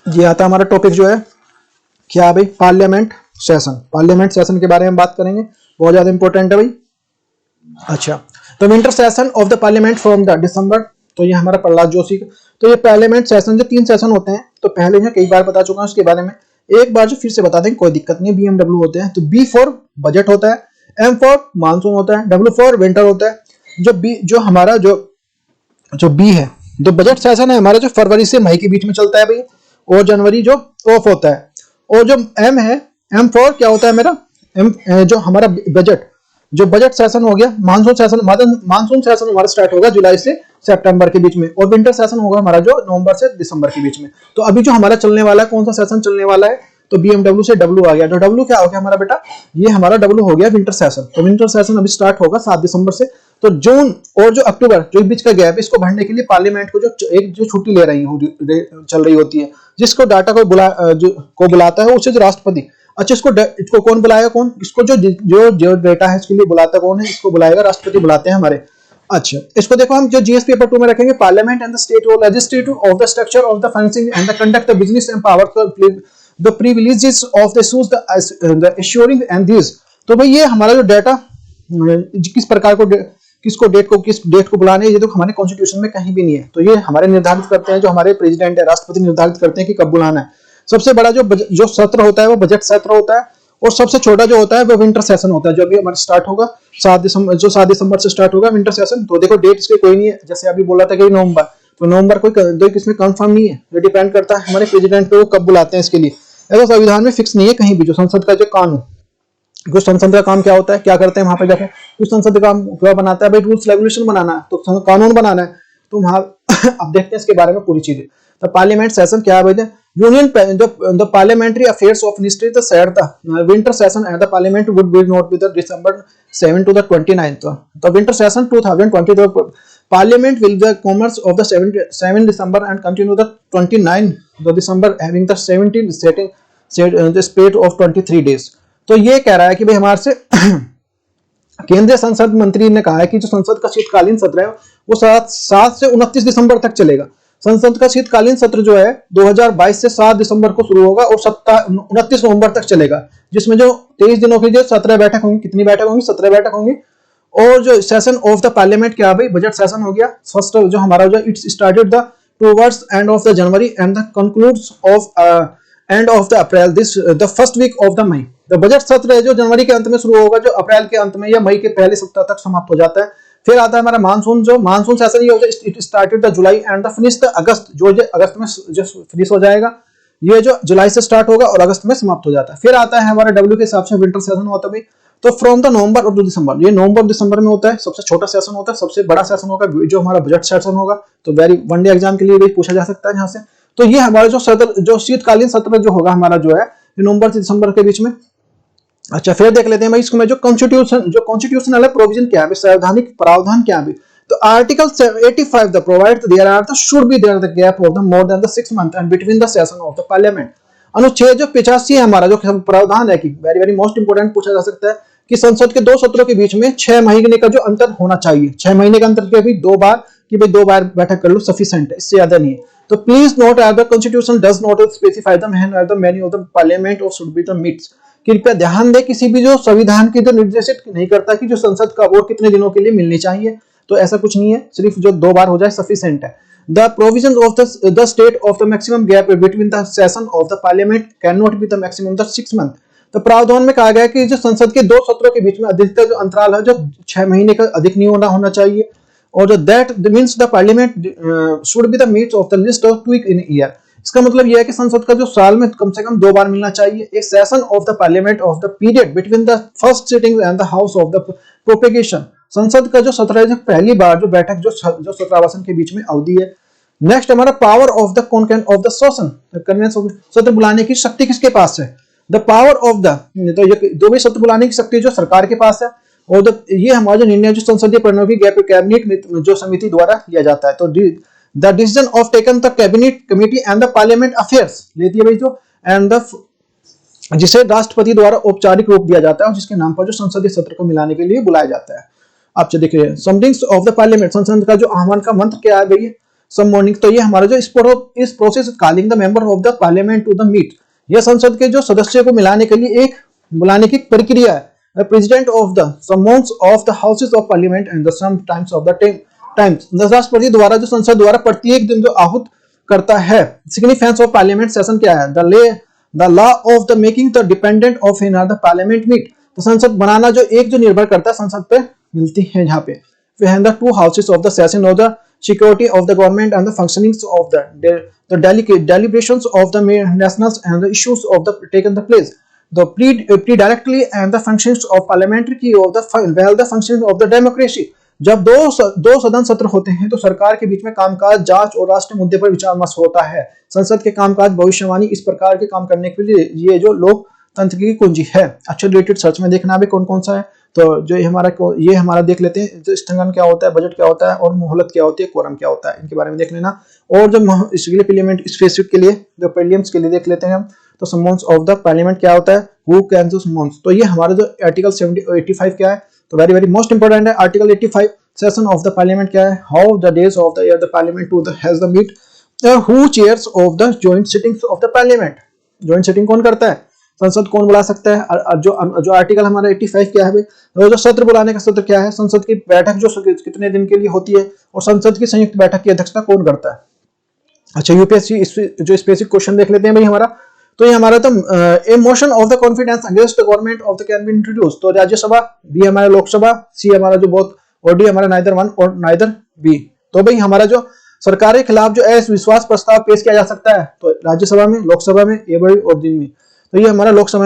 ये आता है हमारा टॉपिक जो है क्या भाई, पार्लियामेंट सेशन। पार्लियामेंट सेशन के बारे में बात करेंगे, बहुत ज्यादा इंपॉर्टेंट है भाई। अच्छा, तो winter session of the parliament from the दिसंबर, तो ये हमारा प्रहलाद जोशी का। तो ये पार्लियामेंट सेशन जो 3 सेशन होते हैं, तो पहले मैं कई बार बता चुका हूं उसके बारे में, एक बार जो फिर से बता दें कोई दिक्कत नहीं। BMW होते हैं, तो B फॉर बजट होता है, M फॉर मानसून होता है, W फॉर विंटर होता है। जो हमारा जो B है, जो बजट सेशन है हमारा, जो फरवरी से मई के बीच में चलता है भाई, और जनवरी जो ऑफ होता है। और जो M है, M फॉर क्या होता है मेरा, M जो हमारा बजट सेशन हो गया, मानसून सेशन हमारा स्टार्ट होगा जुलाई से सितंबर के बीच में, और विंटर सेशन होगा हमारा जो नवंबर से दिसंबर के बीच में। तो अभी जो हमारा चलने वाला है, कौन सा सेशन चलने वाला है, तो BMW से W आ गया। तो W क्या हो गया हमारा बेटा, ये हमारा W हो गया विंटर सेशन। तो विंटर सेशन अभी स्टार्ट होगा 7 दिसंबर से। तो जून और जो अक्टूबर, जो बीच का गैप, इसको भरने के लिए पार्लियामेंट को जो छुट्टी ले चल रही होती है, जिसको डाटा को बुलाता है उसे जो राष्ट्रपति। अच्छा, इसको कौन बुलाएगा, इसको जो डेटा है इसके लिए बुलाता कौन है, इसको बुलाएगा राष्ट्रपति बुलाते हैं हमारे। अच्छा, इसको देखो हम जो GS पेपर 2 में रखेंगे, पार्लियामेंट एंड द स्टेट और legislative of the structure of the functioning and the conduct the business and power the privileges of the issues the assuring and this. तो भाई ये हमारा जो डाटा किस प्रकार को किस डेट को बुलाने, ये तो हमारे कॉन्स्टिट्यूशन में कहीं भी नहीं है। तो ये हमारे निर्धारित करते हैं, जो हमारे प्रेसिडेंट है, राष्ट्रपति निर्धारित करते हैं कि कब बुलाना है। सबसे बड़ा जो सत्र होता है वो बजट सत्र होता है, और सबसे छोटा जो होता है वो विंटर सेशन होता है, जो अभी हमारा स्टार्ट होगा 7 दिसंबर से स्टार्ट होगा विंटर सेशन। तो देखो डेट इसके कोई नहीं है, जैसे अभी बोला था कि नवंबर, तो नवंबर कोई किसमें कंफर्म नहीं है, ये डिपेंड करता है हमारे प्रेसिडेंट पे, वो कब बुलाते हैं इसके लिए। ऐसा संविधान में फिक्स नहीं है कहीं भी। जो संसद का जो कानून, कुछ संसद का काम क्या होता है, क्या करते हैं वहां पे जाकर, कुछ संसद का काम क्या बनाता है भाई, रूल्स रेगुलेशन बनाना है, तो कानून बनाना है। तो वहां अब देखते हैं इसके बारे में पूरी चीजें। तो पार्लियामेंट सेशन क्या है, union the parliamentary affairs of ministry the said the winter session at the parliament would be not be the December 7 to the 29th। The winter session 2020, the parliament will the commerce of the 7 December and continue the 29 December, having the 17 setting the spate of 23 days। तो ये कह रहा है कि भाई हमारे से केंद्रीय संसद मंत्री ने कहा है कि जो संसद का शीतकालीन सत्र है वो 7 से 29 दिसंबर तक चलेगा। संसद का शीतकालीन सत्र जो है 2022 से 7 दिसंबर को शुरू होगा और 29 नवंबर तक चलेगा, जिसमें जो 23 दिनों की जो 17 बैठक होंगी, कितनी बैठक होंगी, 17 बैठक होंगी। और जो सेशन ऑफ द पार्लियामेंट क्या भाई, बजट सेशन हो गया फर्स्ट, जो हमारा जो it's started the towards end of the January and the concludes of end of the April the first week of the May. The budget सत्र है जो जनवरी के अंत में शुरू होगा, जो अप्रैल के अंत में या मई के पहले सप्ताह तक समाप्त हो जाता है। फिर आता है हमारा मानसून, जो मानसून सेशन ये होता है, it started the July and the finish the August, जो अगस्त में जो फिनिश हो जाएगा, ये जो जुलाई से स्टार्ट होगा और अगस्त में समाप्त हो जाता है। फिर आता है हमारा W के हिसाब से विंटर सेशन होता है। तो फ्रॉम द नवंबर और दिसंबर, ये नवंबर दिसंबर में होता है, सबसे छोटा सेशन होता है, सबसे बड़ा सेशन होगा जो हमारा बजट सेशन होगा। तो वेरी वनडे एग्जाम के लिए भी पूछा जा सकता है यहाँ से। तो ये हमारा जो शीतकालीन सत्र जो होगा हमारा जो है नवंबर से दिसंबर के बीच में। अच्छा, फिर देख लेते हैं भाई इसमें जो कॉन्स्टिट्यूशनल प्रोविजन क्या है, संवैधानिक प्रावधान क्या है। तो article 85 the provide there are the should be there the gap of the more than the 6 month and between the session of the parliament. अनुच्छेद जो 85 है हमारा जो प्रावधान है कि वेरी वेरी मोस्ट इंपोर्टेंट पूछा जा सकता है कि संसद के 2 सत्रों के बीच में 6 महीने का जो अंतर होना चाहिए। 6 महीने का अंतर के भी 2 बार कि भाई 2 बार बैठक कर लो, सफिशिएंट है, इससे ज्यादा नहीं है। तो please note the constitution does not specify the menu of the parliament और शुड बी द मीट्स। कृपया ध्यान दें, किसी भी जो संविधान की जो निर्देशित नहीं करता कि जो संसद का वोट कितने दिनों के लिए मिलनी चाहिए, तो ऐसा कुछ नहीं है, सिर्फ जो 2 बार हो जाए सफिशिएंट है। The provision of the state of the maximum gap between the session of the parliament can not be the maximum the 6 month. तो प्रावधान में कहा गया है कि जो संसद के 2 सत्रों के बीच में अधिकतर जो अंतराल है जो 6 महीने का अधिक नहीं होना चाहिए, और जो that means the parliament should be the meets of the list of 2 week in year. इसका मतलब यह है कि संसद का जो साल में कम से कम 2 बार मिलना चाहिए। एक session of the parliament of the period between the first sitting and the house of the propagation. संसद का जो सत्र है, जो पहली बार जो बैठक जो सत्रावसन के बीच में अवधि है। नेक्स्ट हमारा power of the convenes of the session, convenes of सत्र बुलाने की शक्ति किसके पास है, द पावर ऑफ द, तो ये दो भी सत्र बुलाने की शक्ति जो सरकार के पास है, और ये हमारा जो निर्णय जो संसदीय प्रणव की कैबिनेट जो समिति द्वारा लिया जाता है। तो the decision of taken the cabinet committee and the parliament affairs लेती है भाई जो, एंड द जिसे राष्ट्रपति द्वारा औपचारिक रूप दिया जाता है और जिसके नाम पर जो संसदीय सत्र को मिलाने के लिए बुलाया जाता है। आप देखिए समथिंग्स ऑफ द पार्लियामेंट, संसद का जो आह्वान का मंत्र क्या है भाई, सम मॉर्निंग। तो ये हमारा जो इस process calling the member of the parliament to the meet, यह संसद के जो सदस्य को मिलाने के लिए एक बुलाने की प्रक्रिया है। The president of the summons of the houses of parliament and the sometimes of the times, राष्ट्रपति द्वारा जो संसद द्वारा प्रत्येक दिन जो आहूत करता है। सिग्निफिकेंस ऑफ पार्लियामेंट सेशन क्या है? The law of the making the dependent of in the parliament meet, तो संसद बनाना जो एक जो निर्भर करता है संसद पे मिलती है। यहाँ पे the two houses of the session of the security of the government and the functionings of the deliberations of the nationals and the issues of the taken the place, the pre-directly and the functions of parliamentary of the well the functions of the democracy। जब दो सदन सत्र होते हैं तो सरकार के बीच में कामकाज, जांच और राष्ट्रीय मुद्दे पर विचार विमर्श होता है। संसद के कामकाज, भविष्यवाणी, इस प्रकार के काम करने के लिए ये जो लोकतंत्र की कुंजी है। अच्छा, रिलेटेड सर्च में देखना भी कौन कौन सा है, तो जो ये हमारा देख लेते हैं, जो स्थगन क्या होता है, बजट क्या होता है और मोहलत क्या होती है, कोरम क्या होता है, इनके बारे में देख लेना। और जो इसके लिए पार्लियामेंट स्पेसिफिक के लिए जो प्रीलिम्स के लिए देख लेते हैं हम, तो समन्स ऑफ द पार्लियामेंट क्या होता है, हु कैन डू समन्स। तो ये हमारा जो आर्टिकल 85 क्या है, तो वेरी वेरी मोस्ट इंपोर्टेंट है। Article 85 session of the parliament क्या है, how the days of the year the parliament to the has the meet, who chairs of the joint sittings of the parliament, joint sitting कौन करता है, संसद कौन बुला सकता है। जो आर्टिकल हमारा 85 क्या है भाई, जो सत्र बुलाने का सत्र क्या है, संसद की बैठक जो कितने दिन के लिए होती है और संसद की संयुक्त बैठक की अध्यक्षता कौन करता है। अच्छा, यूपीएससी जो स्पेसिफिक क्वेश्चन देख लेते हैं भाई हमारा, तो ये हमारा तो a motion of the confidence against the government of the can be introduce, तो राज्यसभा, बी हमारा लोकसभा, सी हमारा जो बहुत, और डी हमारा नाइदर वन और नाइदर बी। तो भाई हमारा जो सरकार के खिलाफ जो अविश्वास प्रस्ताव पेश किया जा सकता है, तो राज्यसभा में, लोकसभा में, ए बड़ी और दिन में। तो ये हमारा लोकसभा